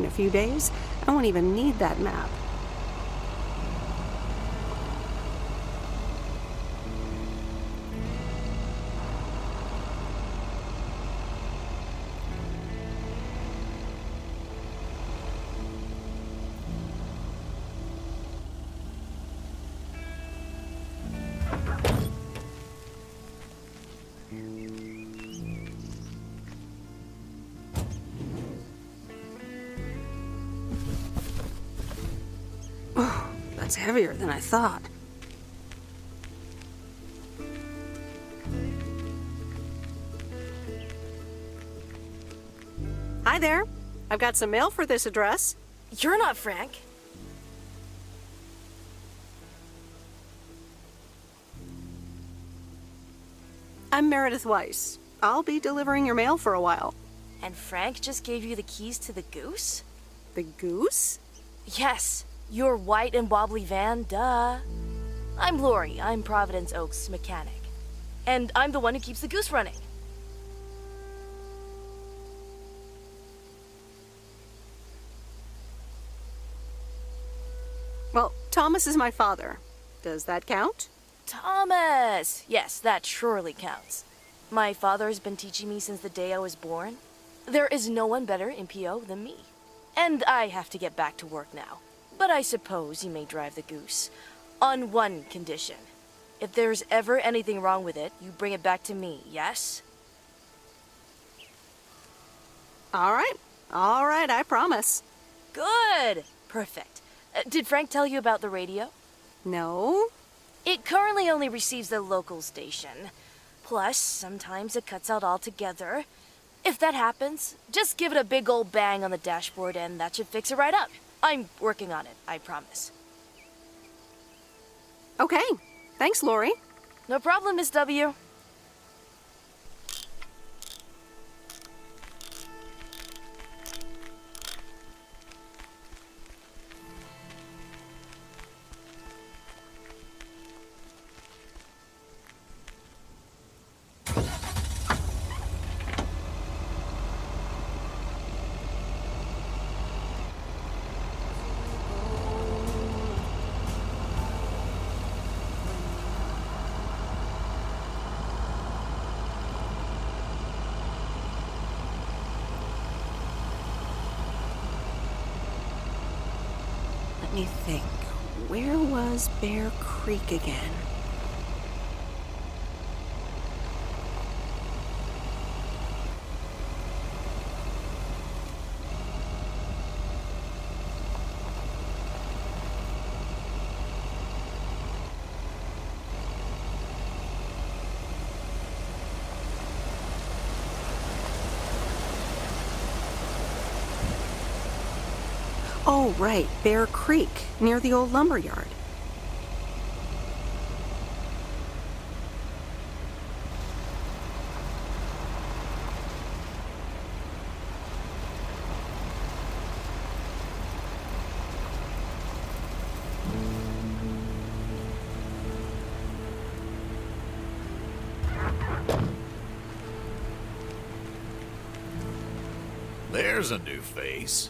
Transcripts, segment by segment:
in a few days, I won't even need that map. That's heavier than I thought. Hi there. I've got some mail for this address. You're not Frank. I'm Meredith Weiss. I'll be delivering your mail for a while. And Frank just gave you the keys to the goose? The goose? Yes, your white and wobbly van, duh. I'm Lori, I'm Providence Oaks' mechanic. And I'm the one who keeps the goose running. Well, Thomas is my father. Does that count? Thomas! Yes, that surely counts. My father has been teaching me since the day I was born. There is no one better in PO than me. And I have to get back to work now. But I suppose you may drive the goose. On one condition. If there's ever anything wrong with it, you bring it back to me, yes? All right, I promise. Good! Perfect. Did Frank tell you about the radio? No? It currently only receives the local station. Plus, sometimes it cuts out altogether. If that happens, just give it a big old bang on the dashboard and that should fix it right up. I'm working on it, I promise. Okay. Thanks, Lori. No problem, Miss W. Let me think. Where was Bear Creek again? Oh, right, Bear Creek, near the old lumber yard. There's a new face.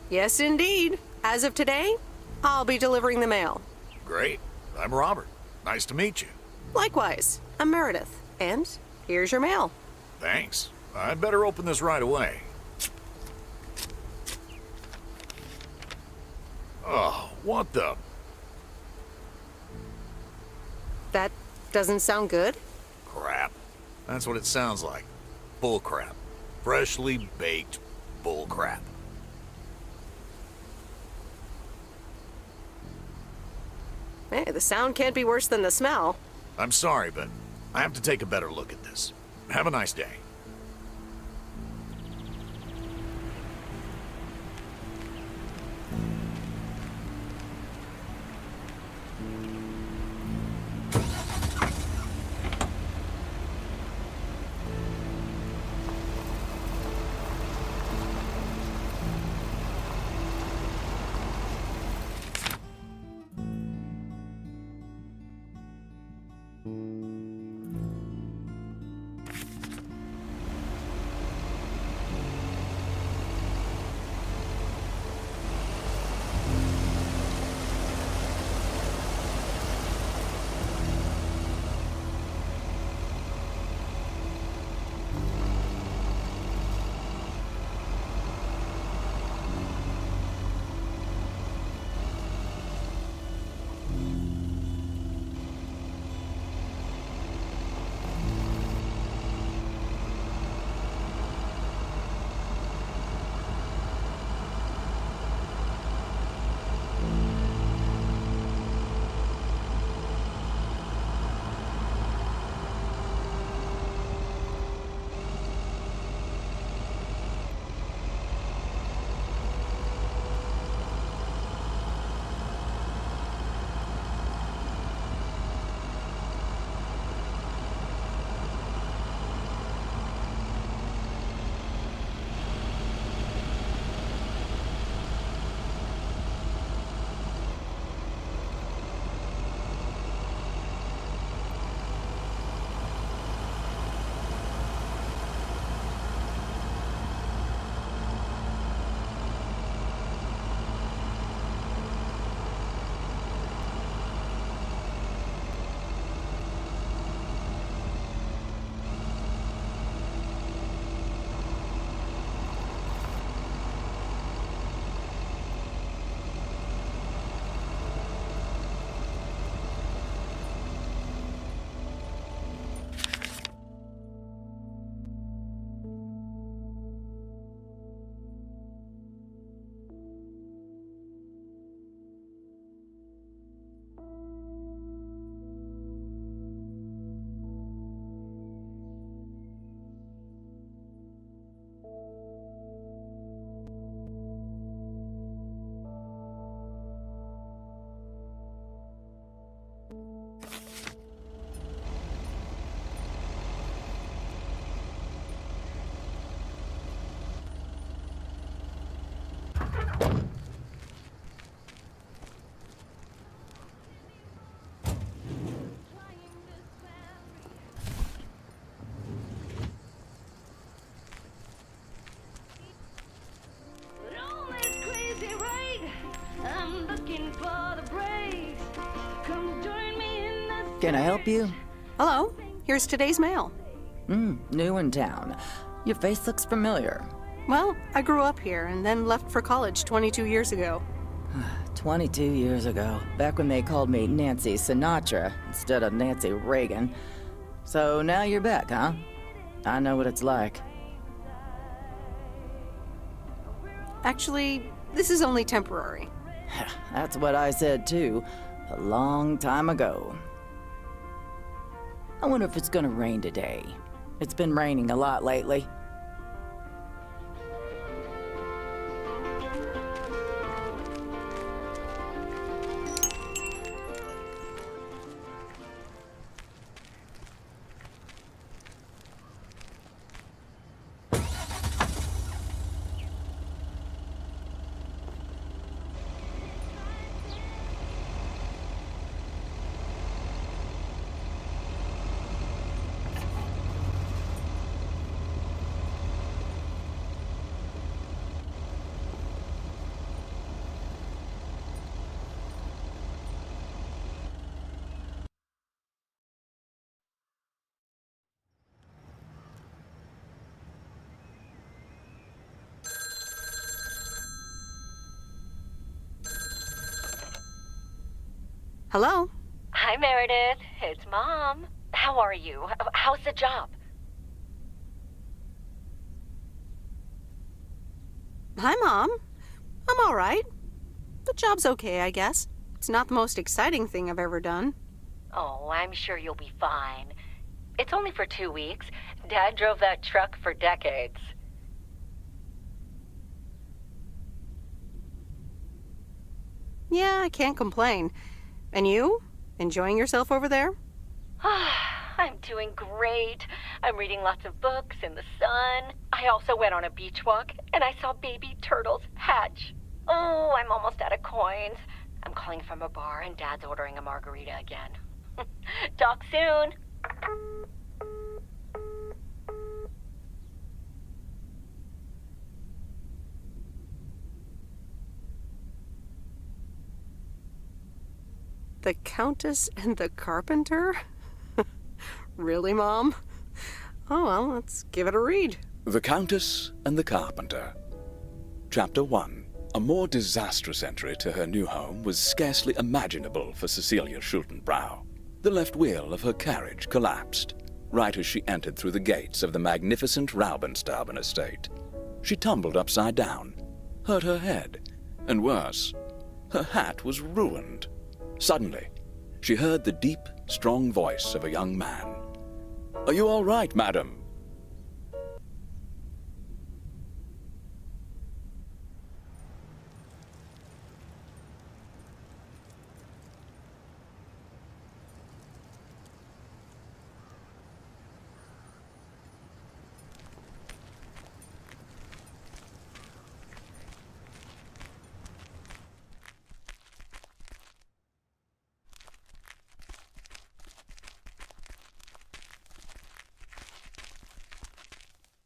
Yes, indeed. As of today, I'll be delivering the mail. Great. I'm Robert. Nice to meet you. Likewise, I'm Meredith. And here's your mail. Thanks. I'd better open this right away. Oh, what the... That doesn't sound good. crap. That's what it sounds like. Bull crap. Freshly baked bull crap. Hey, the sound can't be worse than the smell. I'm sorry, but I have to take a better look at this. Have a nice day. Can I help you? Hello, here's today's mail. New in town. Your face looks familiar. Well, I grew up here and then left for college 22 years ago. 22 years ago, back when they called me Nancy Sinatra instead of Nancy Reagan. So now you're back, huh? I know what it's like. Actually, this is only temporary. That's what I said too, a long time ago. I wonder if it's gonna rain today. It's been raining a lot lately. Hello? Hi, Meredith. It's Mom. How are you? How's the job? Hi, Mom. I'm all right. The job's okay, I guess. It's not the most exciting thing I've ever done. Oh, I'm sure you'll be fine. It's only for 2 weeks. Dad drove that truck for decades. Yeah, I can't complain. And you? Enjoying yourself over there? I'm doing great. I'm reading lots of books in the sun. I also went on a beach walk, and I saw baby turtles hatch. Oh, I'm almost out of coins. I'm calling from a bar, and Dad's ordering a margarita again. Talk soon. The Countess and the Carpenter? Really, Mom? Oh, well, let's give it a read. The Countess and the Carpenter. Chapter 1. A more disastrous entry to her new home was scarcely imaginable for Cecilia Schultenbrow. The left wheel of her carriage collapsed, right as she entered through the gates of the magnificent Raubenstaben estate. She tumbled upside down, hurt her head, and worse, her hat was ruined. Suddenly, she heard the deep, strong voice of a young man. "Are you all right, madam?"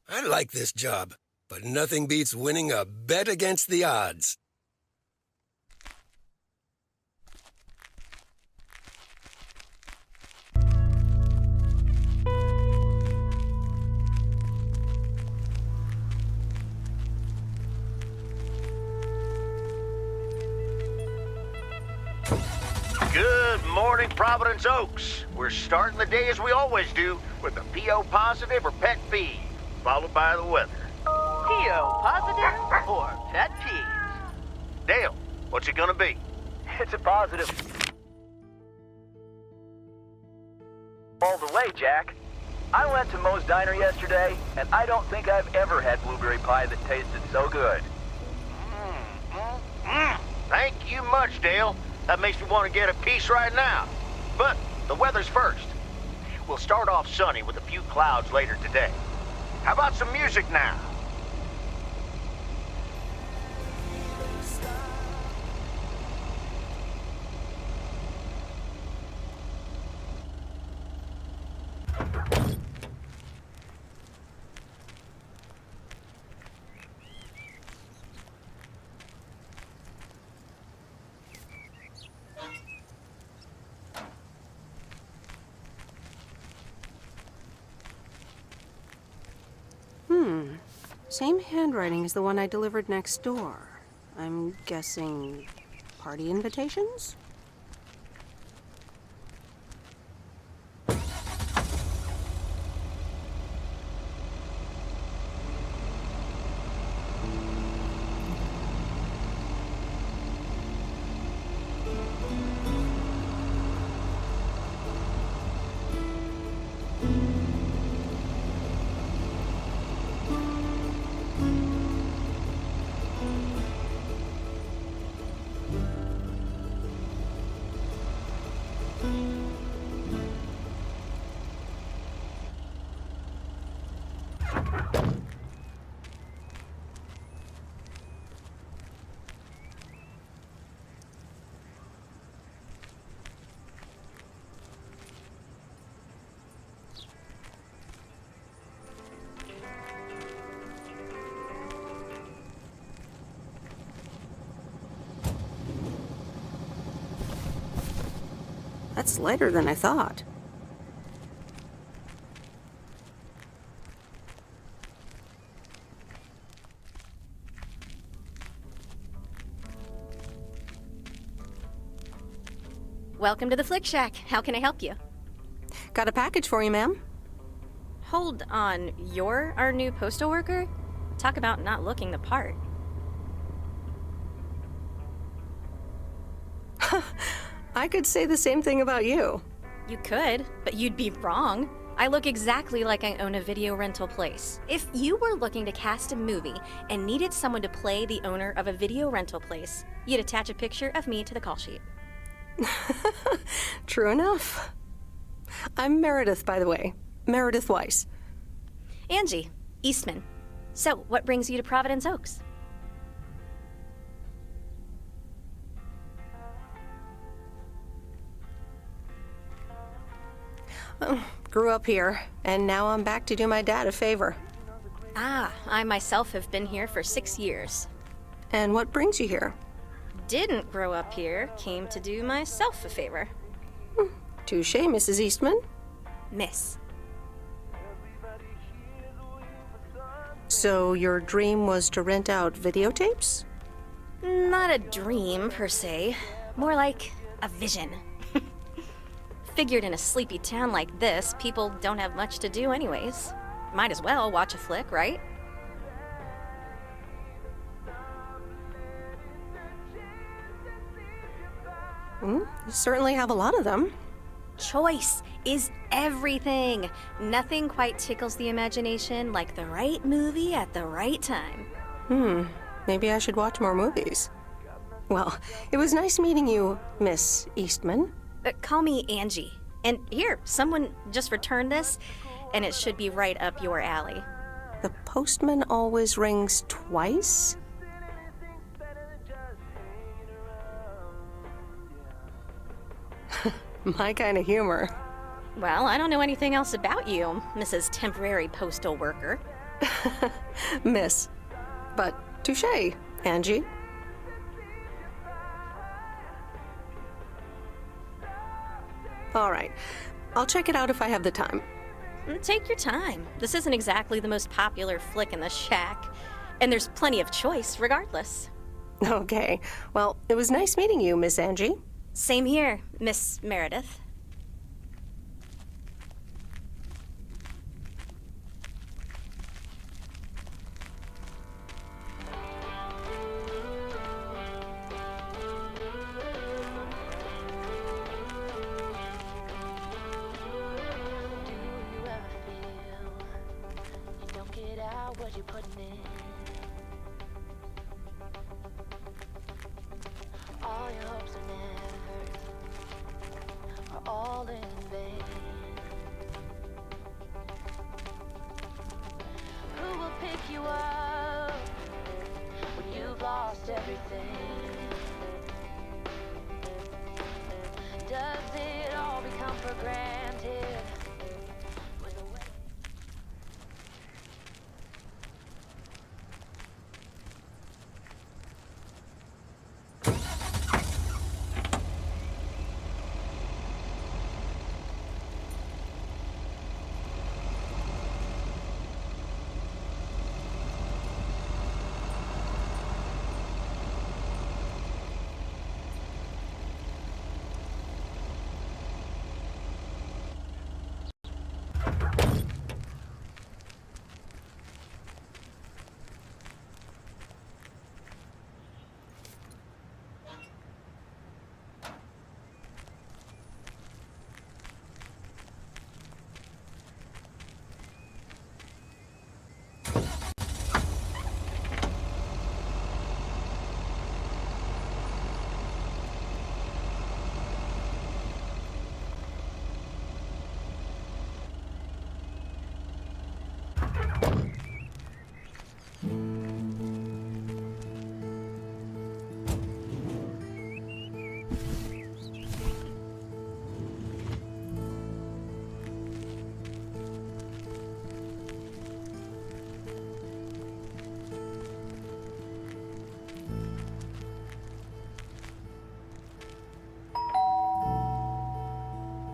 I like this job, but nothing beats winning a bet against the odds. Good morning, Providence Oaks. We're starting the day as we always do with a PO positive or pet peeve, followed by the weather. PO positive or pet peeves? Dale, what's it gonna be? It's a positive. All the way, Jack. I went to Moe's Diner yesterday, and I don't think I've ever had blueberry pie that tasted so good. Thank you much, Dale. That makes me want to get a piece right now. But the weather's first. We'll start off sunny with a few clouds later today. How about some music now? Same handwriting as the one I delivered next door. I'm guessing party invitations? That's lighter than I thought. Welcome to the Flick Shack. How can I help you? Got a package for you, ma'am. Hold on, you're our new postal worker? Talk about not looking the part. I could say the same thing about you. You could, but you'd be wrong. I look exactly like I own a video rental place. If you were looking to cast a movie and needed someone to play the owner of a video rental place, you'd attach a picture of me to the call sheet. True enough. I'm Meredith, by the way. Meredith Weiss. Angie, Eastman. So, what brings you to Providence Oaks? Grew up here, and now I'm back to do my dad a favor. Ah, I myself have been here for 6 years. And what brings you here? Didn't grow up here, came to do myself a favor. Touche, Mrs. Eastman. Miss. So your dream was to rent out videotapes? Not a dream, per se. More like a vision. Figured in a sleepy town like this, people don't have much to do anyways. Might as well watch a flick, right? You certainly have a lot of them. Choice is everything. Nothing quite tickles the imagination like the right movie at the right time. Maybe I should watch more movies. Well, it was nice meeting you, Miss Eastman. Call me Angie. And here, someone just returned this, and it should be right up your alley. The postman always rings twice? My kind of humor. Well, I don't know anything else about you, Mrs. Temporary Postal Worker. Miss. But touche, Angie. All right. I'll check it out if I have the time. Take your time. This isn't exactly the most popular flick in the shack, and there's plenty of choice regardless. Okay. Well, it was nice meeting you, Miss Angie. Same here, Miss Meredith.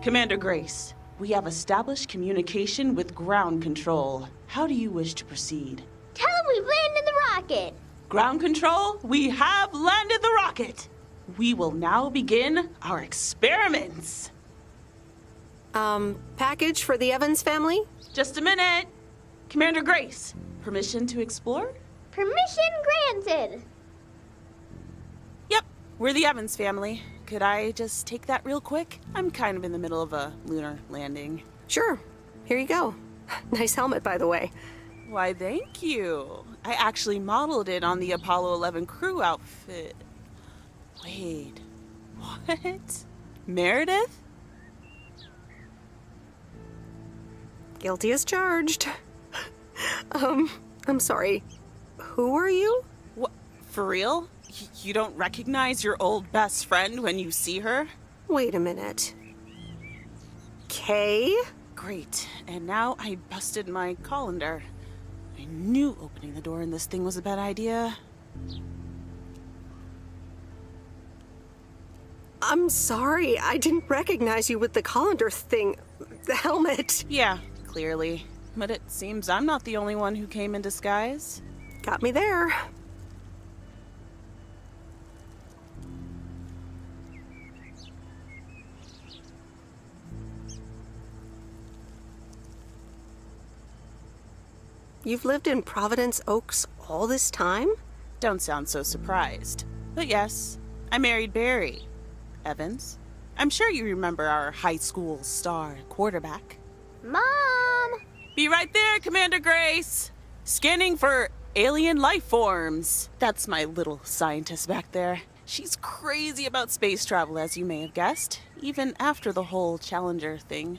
Commander Grace, we have established communication with ground control. How do you wish to proceed? Tell them we've landed the rocket. Ground control, we have landed the rocket. We will now begin our experiments. Package for the Evans family? Just a minute. Commander Grace, permission to explore? Permission granted. Yep, we're the Evans family. Could I just take that real quick? I'm kind of in the middle of a lunar landing. Sure. Here you go. Nice helmet, by the way. Why, thank you. I actually modeled it on the Apollo 11 crew outfit. Wait, what? Meredith? Guilty as charged. I'm sorry. Who are you? What, for real? You don't recognize your old best friend when you see her? Wait a minute. Kay? Great, and now I busted my colander. I knew opening the door in this thing was a bad idea. I'm sorry, I didn't recognize you with the colander thing. The helmet. Yeah, clearly. But it seems I'm not the only one who came in disguise. Got me there. You've lived in Providence Oaks all this time? Don't sound so surprised. But yes, I married Barry Evans. I'm sure you remember our high school star quarterback. Mom! Be right there, Commander Grace! Scanning for alien life forms. That's my little scientist back there. She's crazy about space travel, as you may have guessed, even after the whole Challenger thing.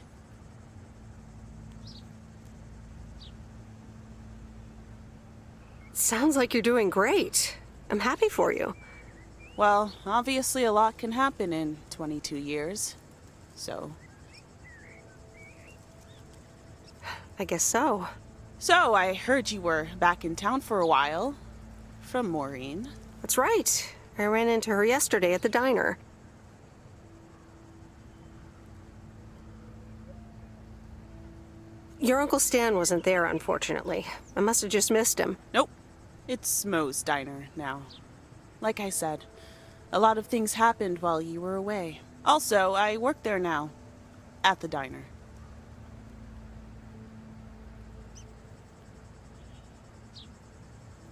Sounds like you're doing great. I'm happy for you. Well, obviously a lot can happen in 22 years, so... I guess so. So, I heard you were back in town for a while. From Maureen. That's right. I ran into her yesterday at the diner. Your Uncle Stan wasn't there, unfortunately. I must have just missed him. Nope. It's Mo's diner now. Like I said, a lot of things happened while you were away. Also, I work there now. At the diner.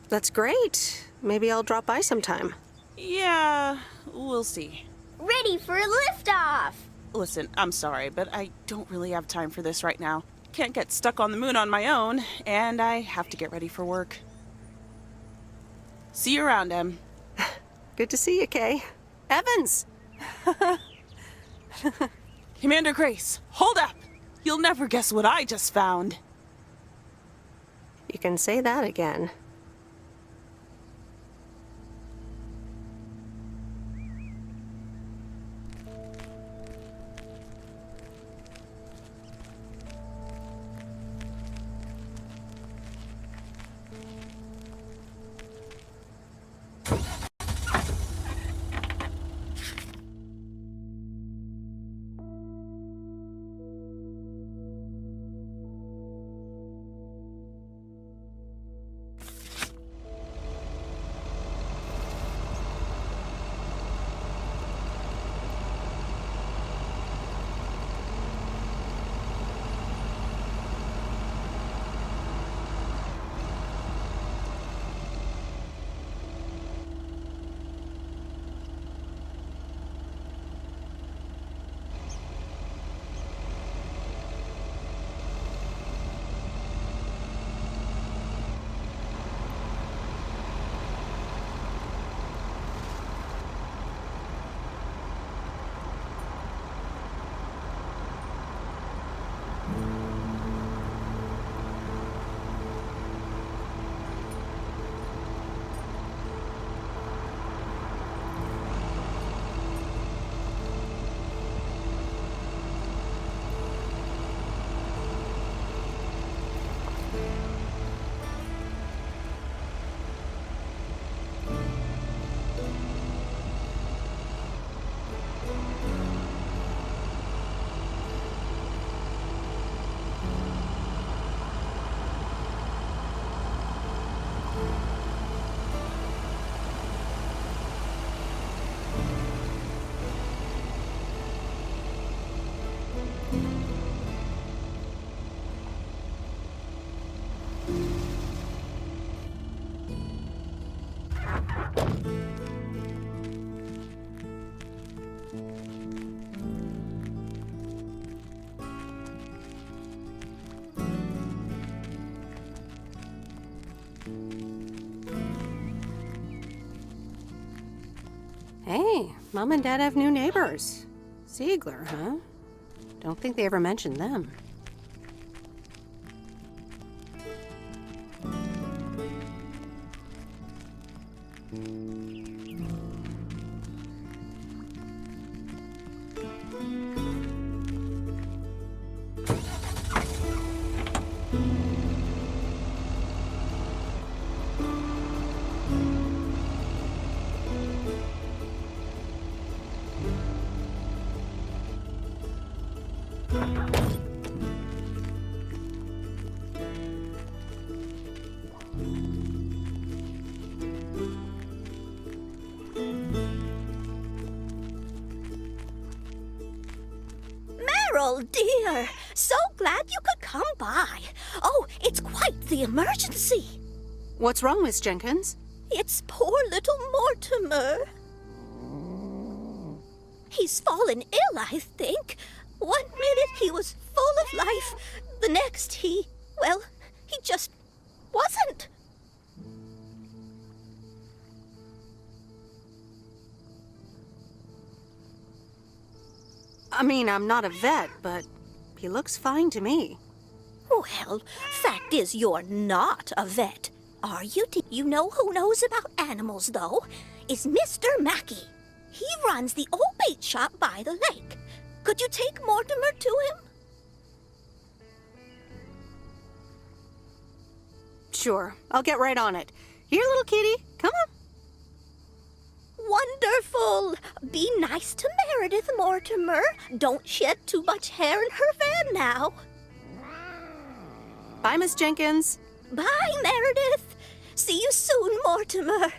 That's great. Maybe I'll drop by sometime. Yeah, we'll see. Ready for a liftoff! Listen, I'm sorry, but I don't really have time for this right now. Can't get stuck on the moon on my own, and I have to get ready for work. See you around, Em. Good to see you, Kay. Evans! Commander Grace, hold up! You'll never guess what I just found. You can say that again. Hey, Mom and Dad have new neighbors. Ziegler, huh? Don't think they ever mentioned them. Meryl, dear, so glad you could come by. Oh, it's quite the emergency. What's wrong, Miss Jenkins? It's poor little Mortimer. He's fallen ill, I think. 1 minute he was full of life, the next he just wasn't. I mean, I'm not a vet, but he looks fine to me. Well, fact is you're not a vet, are you? You know who knows about animals, though? Is Mr. Mackey. He runs the old bait shop by the lake. Could you take Mortimer to him? Sure, I'll get right on it. Here, little kitty, come on. Wonderful! Be nice to Meredith, Mortimer. Don't shed too much hair in her van now. Bye, Miss Jenkins. Bye, Meredith. See you soon, Mortimer.